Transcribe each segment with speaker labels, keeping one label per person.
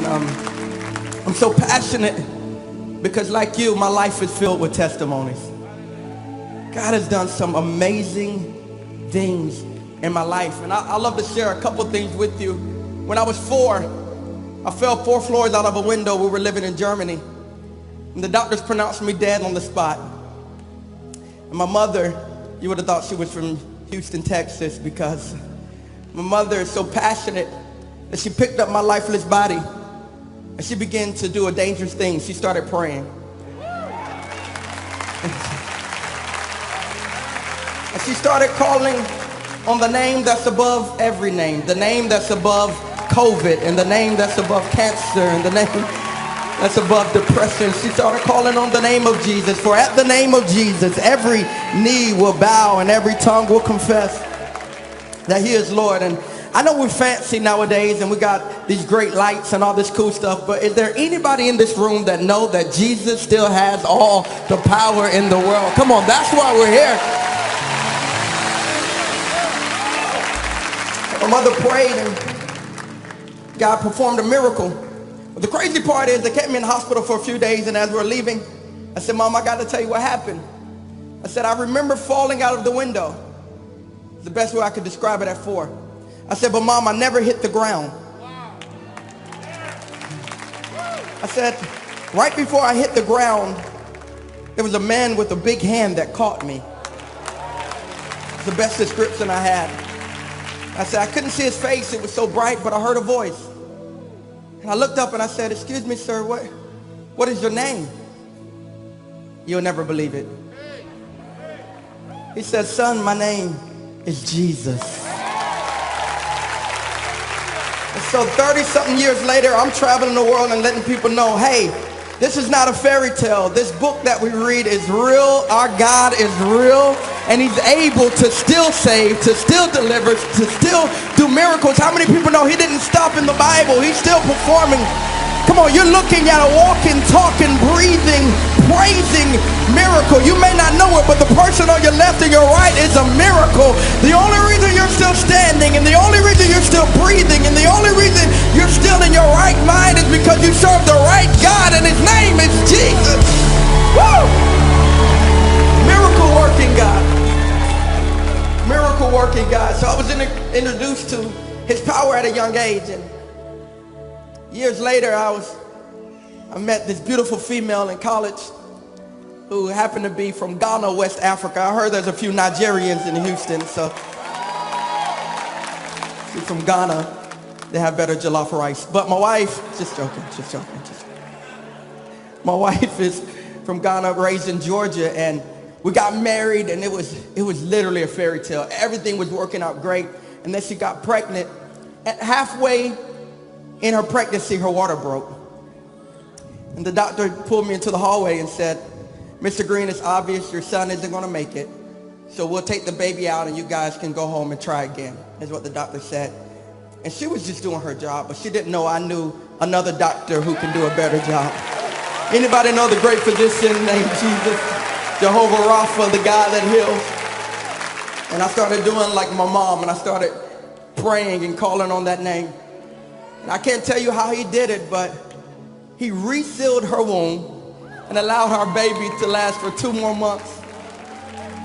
Speaker 1: And I'm so passionate because like you, my life is filled with testimonies. God has done some amazing things in my life. And I love to share a couple things with you. When I was 4, I fell 4 floors out of a window. We were living in Germany. And the doctors pronounced me dead on the spot. And my mother, you would have thought she was from Houston, Texas, because my mother is so passionate that she picked up my lifeless body and she began to do a dangerous thing. She started praying. And she started calling on the name that's above every name, the name that's above COVID, and the name that's above cancer, and the name that's above depression. She started calling on the name of Jesus. For at the name of Jesus, every knee will bow and every tongue will confess that he is Lord. And I know we're fancy nowadays and we got these great lights and all this cool stuff, but is there anybody in this room that know that Jesus still has all the power in the world? Come on, that's why we're here. My mother prayed and God performed a miracle. But the crazy part is they kept me in the hospital for a few days, and as we're leaving, I said, Mom, I got to tell you what happened. I said, I remember falling out of the window. It's the best way I could describe it at 4. I said, but Mom, I never hit the ground. I said, right before I hit the ground, there was a man with a big hand that caught me. It's the best description I had. I said, I couldn't see his face. It was so bright, but I heard a voice. And I looked up and I said, excuse me, sir, what is your name? You'll never believe it. He said, son, my name is Jesus. And so 30-something years later, I'm traveling the world and letting people know, hey, this is not a fairy tale. This book that we read is real. Our God is real. And he's able to still save, to still deliver, to still do miracles. How many people know he didn't stop in the Bible? He's still performing. Come on, you're looking at a walking, talking, breathing, praising miracle. You may not know it, but the person on your left and your right is a miracle. The only reason you're still standing, and the only reason you're still breathing, and the only reason you're still in your right mind is because you serve the right God, and his name is Jesus. Woo! Miracle working God. Miracle working God. So I was introduced to his power at a young age, and years later I met this beautiful female in college who happened to be from Ghana, West Africa. I heard there's a few Nigerians in Houston, so she's from Ghana. They have better jollof rice. But my wife, just joking. My wife is from Ghana, raised in Georgia, and we got married, and it was literally a fairy tale. Everything was working out great, and then she got pregnant. And halfway in her pregnancy, her water broke. And the doctor pulled me into the hallway and said, Mr. Green, it's obvious your son isn't going to make it, so we'll take the baby out and you guys can go home and try again, is what the doctor said. And she was just doing her job, but she didn't know I knew another doctor who can do a better job. Anybody know the great physician named Jesus? Jehovah Rapha, the God that heals. And I started doing like my mom, and I started praying and calling on that name. And I can't tell you how he did it, but he resealed her womb and allowed our baby to last for 2 more months.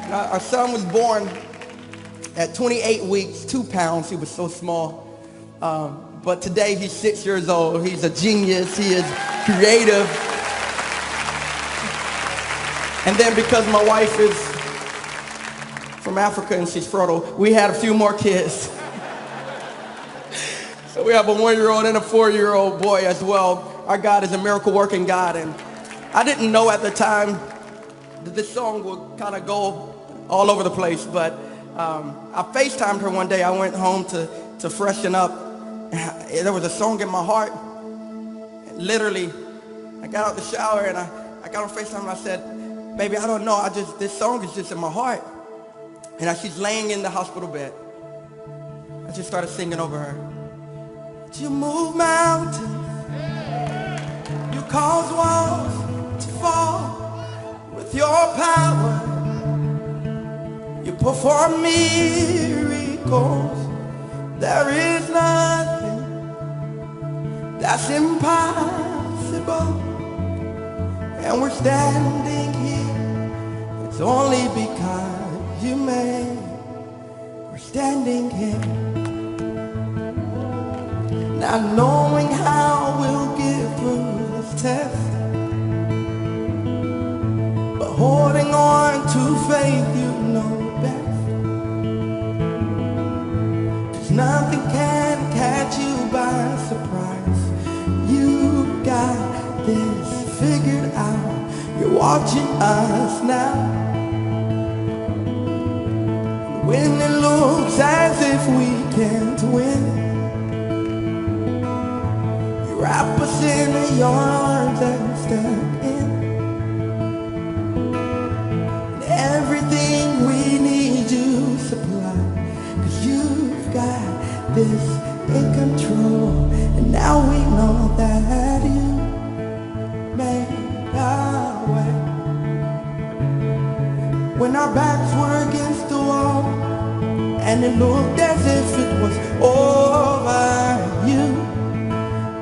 Speaker 1: And our son was born at 28 weeks, 2 pounds. He was so small. But today he's 6 years old. He's a genius. He is creative. And then because my wife is from Africa and she's fertile, we had a few more kids. So we have a 1-year-old and a 4-year-old boy as well. Our God is a miracle working God. And I didn't know at the time that this song would kind of go all over the place, but I FaceTimed her one day. I went home to freshen up. There was a song in my heart. And literally, I got out the shower and I got on FaceTime and I said, baby, I don't know, this song is just in my heart. And as she's laying in the hospital bed, I just started singing over her. You move mountains, you cause walls to fall with your power. You perform miracles. There is nothing that's impossible. And we're standing here, it's only because you made. We're standing here, not knowing how we'll get through this test, but holding on to faith, you know best. 'Cause nothing can catch you by surprise. You got this figured out. You're watching us now. When it looks as if we can't win, you wrap us in your arms and step in. And everything we need you supply. 'Cause you've got this in control. And now we know that you made our way. When our backs were against the wall and it looked as if it was over, you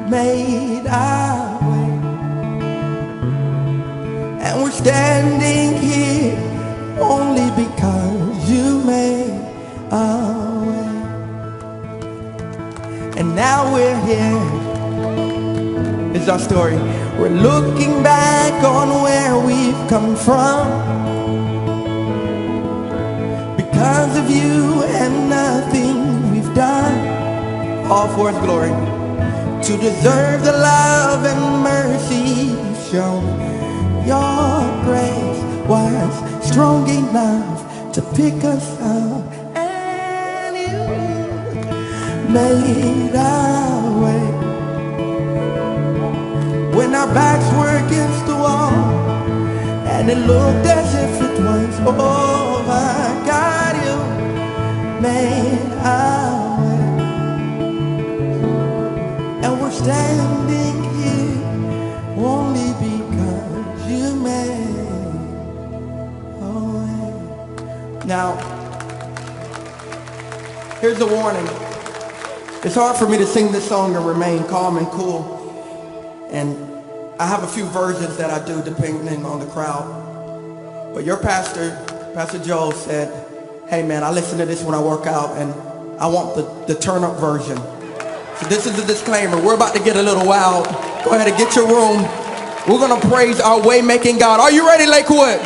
Speaker 1: made our way. And we're standing here only because you made our way. And now we're here. It's our story. We're looking back on where we've come from. Because of you and nothing we've done, all for His glory, to deserve the love and mercy you've shown. Your grace was strong enough to pick us up, and you made our way. When our backs were against the wall and it looked as if it was over, God, you made our way. And we're standing here only because you made our way. Now, here's a warning. It's hard for me to sing this song and remain calm and cool. And I have a few versions that I do depending on the crowd. But your pastor, Pastor Joel, said, hey man, I listen to this when I work out and I want the turn up version. So this is the disclaimer. We're about to get a little wild. Go ahead and get your room. We're gonna praise our way making God. Are you ready, Lakewood?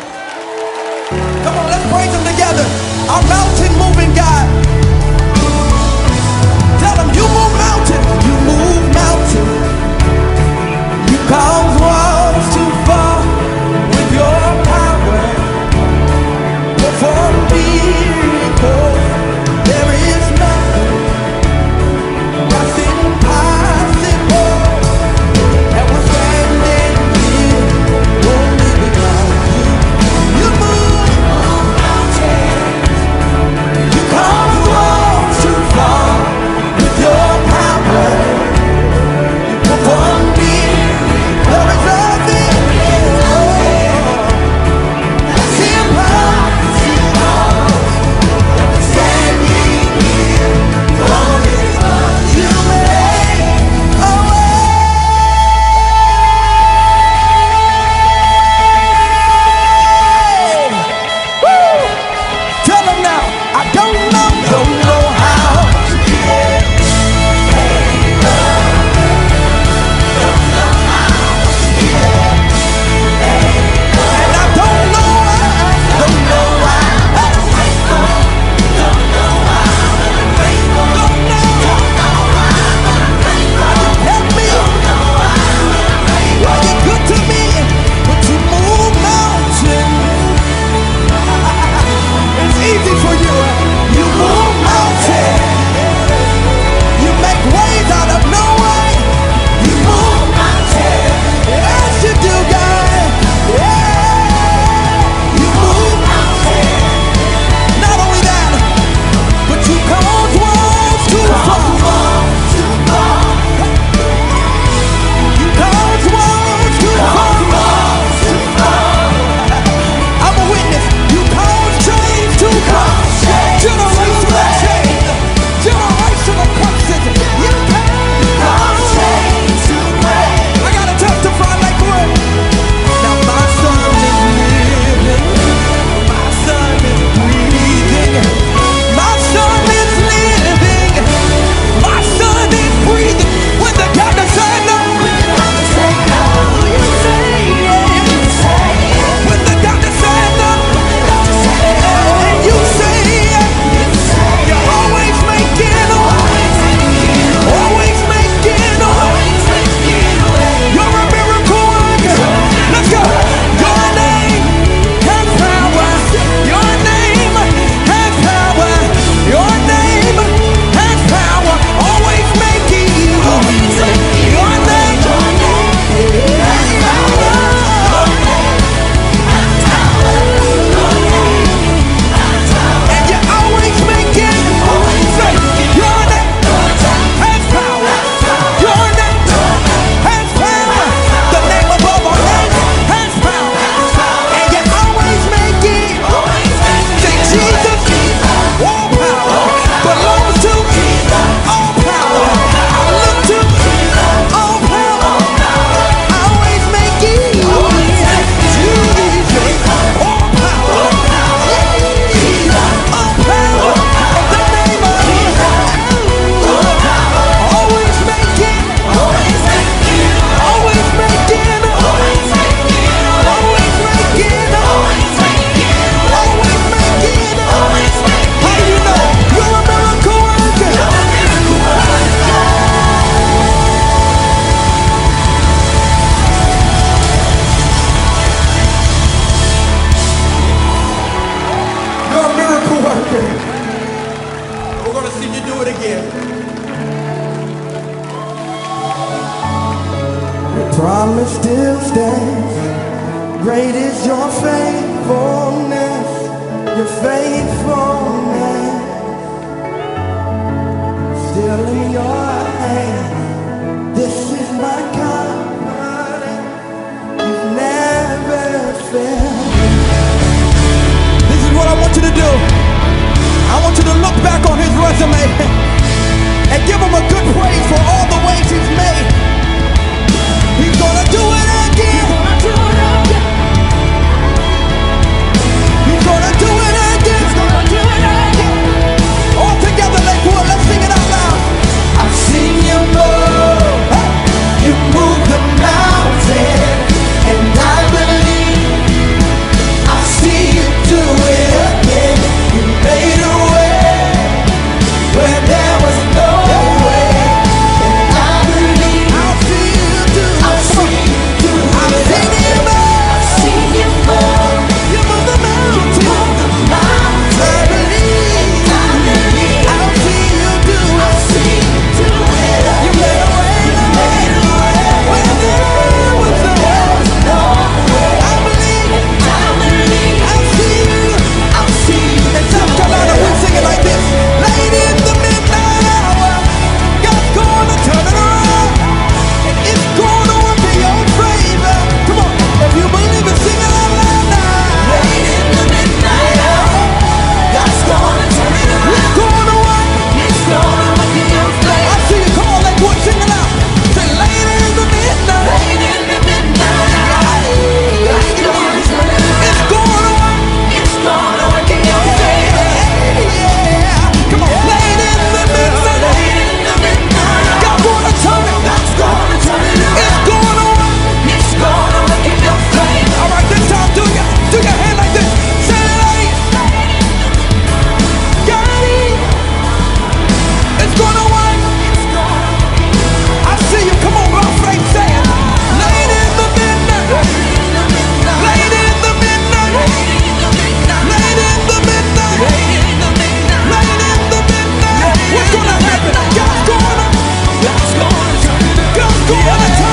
Speaker 1: Come on, let's praise Him together. Our mountain moving God. Tell Him you move mountains, you move mountains. You cause walls to fall with your power. Perform miracles. There is nothing that's impossible. And we're standing here only because you move mountains. You cause promise still stands. Great is your faithfulness, your faithfulness. Still in your hands, this is my confidence. You've never failed. This is what I want you to do. I want you to look back on his resume and give him a good praise for all the ways he's made. He's gonna do it again. He's gonna do it again. All together, Lakewood, let's sing it out loud. I've seen you move. You move the mountain, and I believe I'll see you do it again. You made a way where there was no way, and I believe I'll see you do it. I've seen you move. I've seen you move. You move the mountain. I believe I'll see you do it. I'll see you do it. You made a way where there was no way. I believe I'll see you. In South Carolina, we sing it like this. Late in the midnight hour, God's gonna turn it around. It's gonna work in your favor. Come on, if you believe it, sing it out loud now. Late in the midnight hour, God's gonna turn it around. It's gonna work. It's gonna work in your favor. I see you. Come on, Lakewood, sing it out. Say late in the midnight. Late in the midnight hour, God's gonna turn it around. It's gonna work. It's gonna work in your favor. Yeah. Come on, late in the midnight. Late in the midnight hour, God's gonna turn it. God's gonna turn it around. It's gonna work. It's gonna work in your favor. All right, this time do your hand like this. Say late. Got it. It's gonna work. I see you. Come on, by faith, say it. Late in the midnight. Late in the midnight. Late in the midnight. Late in the midnight. Late in the midnight. What's gonna happen? God's gonna turn it around. God's gonna turn